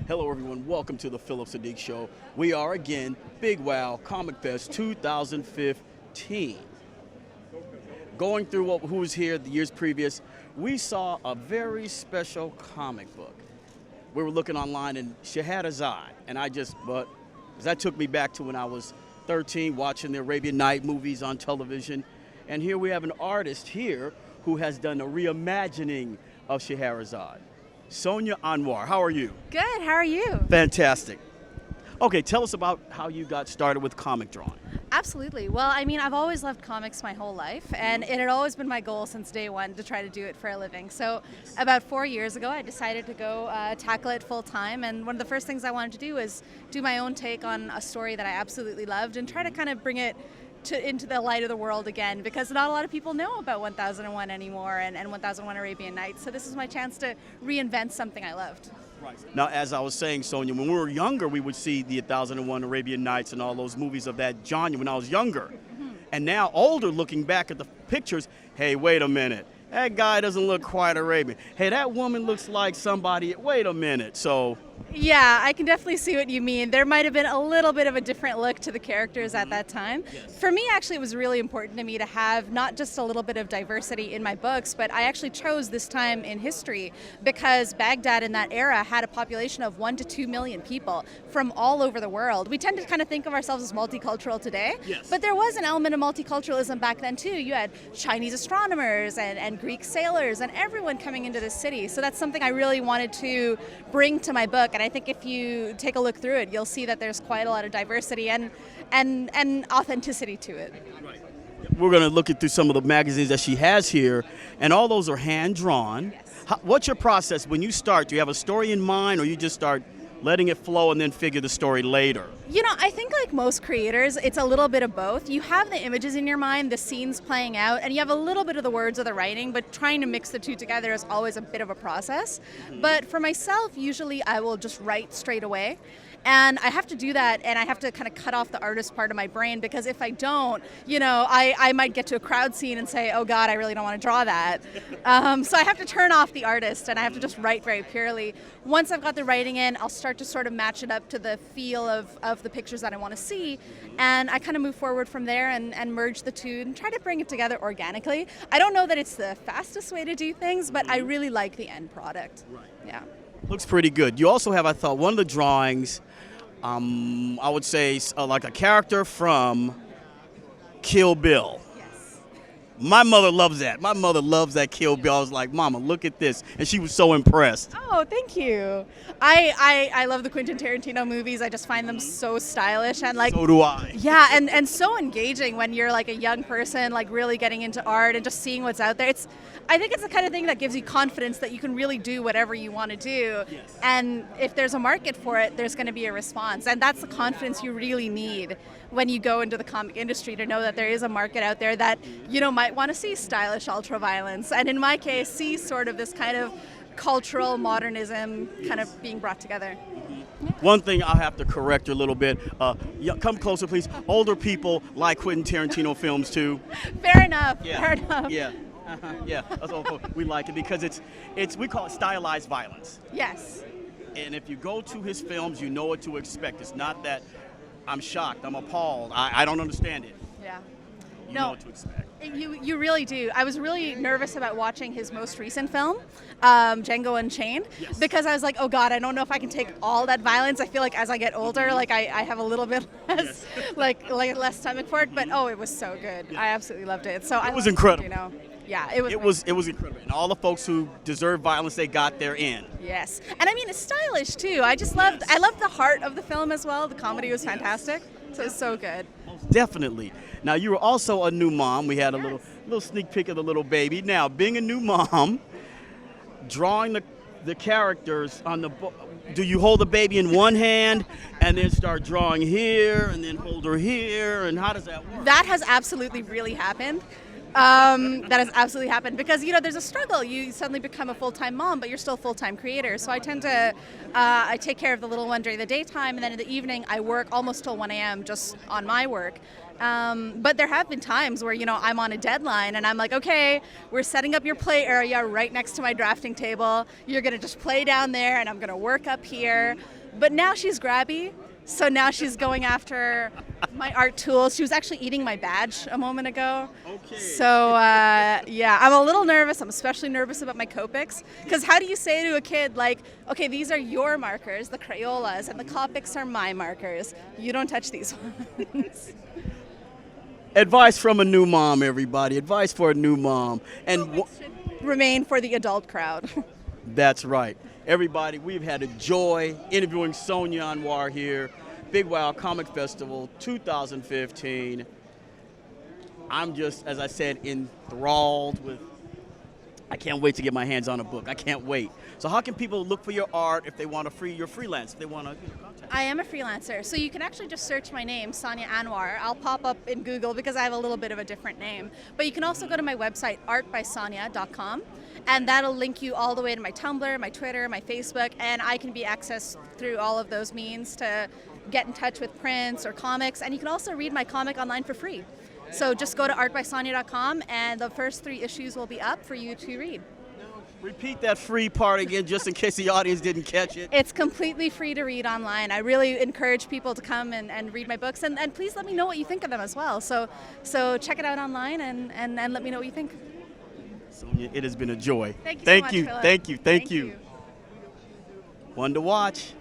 Hello everyone, welcome to the Phillip Siddiq Show. We are again Big Wow Comicfest 2015. Going through who was here the years previous, we saw a very special comic book. We were looking online in Scherezade, and that took me back to when I was 13 watching the Arabian Night movies on television. And here we have an artist here who has done a reimagining of Scherezade. Sanya Anwar, how are you? Good, how are you? Fantastic. Okay, tell us about how you got started with comic drawing. Absolutely. Well, I mean, I've always loved comics my whole life, and it had always been my goal since day one to try to do it for a living. So about 4 years ago, I decided to go tackle it full time, and one of the first things I wanted to do was do my own take on a story that I absolutely loved and try to kind of bring it into the light of the world again, because not a lot of people know about 1001 anymore and 1001 Arabian Nights. So this is my chance to reinvent something I loved. Right. Now, as I was saying, Sonia, when we were younger, we would see the 1001 Arabian Nights and all those movies of that genre when I was younger. Mm-hmm. And now, older, looking back at the pictures, hey, wait a minute. That guy doesn't look quite Arabian. Hey, that woman looks like somebody. Wait a minute. So. Yeah, I can definitely see what you mean. There might have been a little bit of a different look to the characters at that time. Yes. For me, actually, it was really important to me to have not just a little bit of diversity in my books, but I actually chose this time in history because Baghdad in that era had a population of 1 to 2 million people from all over the world. We tend to kind of think of ourselves as multicultural today, yes, but there was an element of multiculturalism back then too. You had Chinese astronomers and Greek sailors and everyone coming into the city. So that's something I really wanted to bring to my book. And I think if you take a look through it, you'll see that there's quite a lot of diversity and authenticity to it. Right. We're going to look through some of the magazines that she has here, and all those are hand-drawn. Yes. What's your process when you start? Do you have a story in mind, or you just start letting it flow and then figure the story later? You know, I think like most creators, it's a little bit of both. You have the images in your mind, the scenes playing out, and you have a little bit of the words of the writing, but trying to mix the two together is always a bit of a process. Mm-hmm. But for myself, usually I will just write straight away. And I have to do that, and I have to kind of cut off the artist part of my brain, because if I don't, you know, I might get to a crowd scene and say, oh God, I really don't want to draw that. So I have to turn off the artist, and I have to just write very purely. Once I've got the writing in, I'll start to sort of match it up to the feel of the pictures that I want to see, and I kind of move forward from there and merge the two and try to bring it together organically. I don't know that it's the fastest way to do things, but I really like the end product. Right. Yeah. Looks pretty good. You also have, I thought, one of the drawings, I would say like a character from Kill Bill. Yes. My mother loves that. My mother loves that Kill Bill. I was like, Mama, look at this. And she was so impressed. Oh, thank you. I love the Quentin Tarantino movies. I just find them so stylish and like. So do I. Yeah, and so engaging when you're like a young person, like really getting into art and just seeing what's out there. I think it's the kind of thing that gives you confidence that you can really do whatever you want to do. Yes. And if there's a market for it, there's going to be a response. And that's the confidence you really need when you go into the comic industry, to know that there is a market out there that, you know, might want to see stylish ultra-violence. And in my case, see sort of this kind of cultural modernism kind of being brought together. Yeah. One thing I'll have to correct you a little bit. Come closer, please. Older people like Quentin Tarantino films too. Fair enough. Yeah. Fair enough. Yeah. Yeah, that's all. We like it because we call it stylized violence. Yes. And if you go to his films, you know what to expect. It's not that I'm shocked, I'm appalled, I don't understand it. Yeah. You know what to expect. You really do. I was really nervous about watching his most recent film, Django Unchained, yes, because I was like, oh God, I don't know if I can take all that violence. I feel like as I get older, like I have a little bit less, yes, like less stomach for it. But oh, it was so good. Yeah. I absolutely loved it. So it was incredible. You know. Yeah, it was incredible. And all the folks who deserve violence, they got their end. Yes. And I mean, it's stylish too. I loved the heart of the film as well. The comedy was fantastic. So it was so good. Most definitely. Now, you were also a new mom. We had a little sneak peek of the little baby. Now, being a new mom, drawing the characters on the book, do you hold the baby in one hand and then start drawing here and then hold her here? And how does that work? That has absolutely really happened. That has absolutely happened because, you know, there's a struggle. You suddenly become a full-time mom, but you're still a full-time creator. So I tend to, I take care of the little one during the daytime, and then in the evening I work almost till 1 a.m. just on my work. But there have been times where, you know, I'm on a deadline and I'm like, okay, we're setting up your play area right next to my drafting table. You're going to just play down there and I'm going to work up here. But now she's grabby, so now she's going after my art tools. She was actually eating my badge a moment ago. Okay. So, yeah, I'm a little nervous. I'm especially nervous about my Copics. Because how do you say to a kid, like, okay, these are your markers, the Crayolas, and the Copics are my markers. You don't touch these ones. Advice from a new mom, everybody. Advice for a new mom. And Remain for the adult crowd. that's right. Everybody, we've had a joy interviewing Sanya Anwar here, Big Wow Comic Festival 2015. I'm just, as I said, enthralled with, I can't wait to get my hands on a book. I can't wait. So how can people look for your art if they want to you're freelance, if they want to contact you? I am a freelancer, so you can actually just search my name, Sanya Anwar. I'll pop up in Google because I have a little bit of a different name. But you can also go to my website, artbysanya.com, and that'll link you all the way to my Tumblr, my Twitter, my Facebook, and I can be accessed through all of those means to get in touch with prints or comics, and you can also read my comic online for free. So just go to artbysanya.com, and the first 3 issues will be up for you to read. Repeat that free part again, just in case the audience didn't catch it. It's completely free to read online. I really encourage people to come and read my books, and please let me know what you think of them as well. So check it out online and let me know what you think. Sonia, it has been a joy. Thank you so Thank much, you, Phillip. thank you, thank you. One to watch.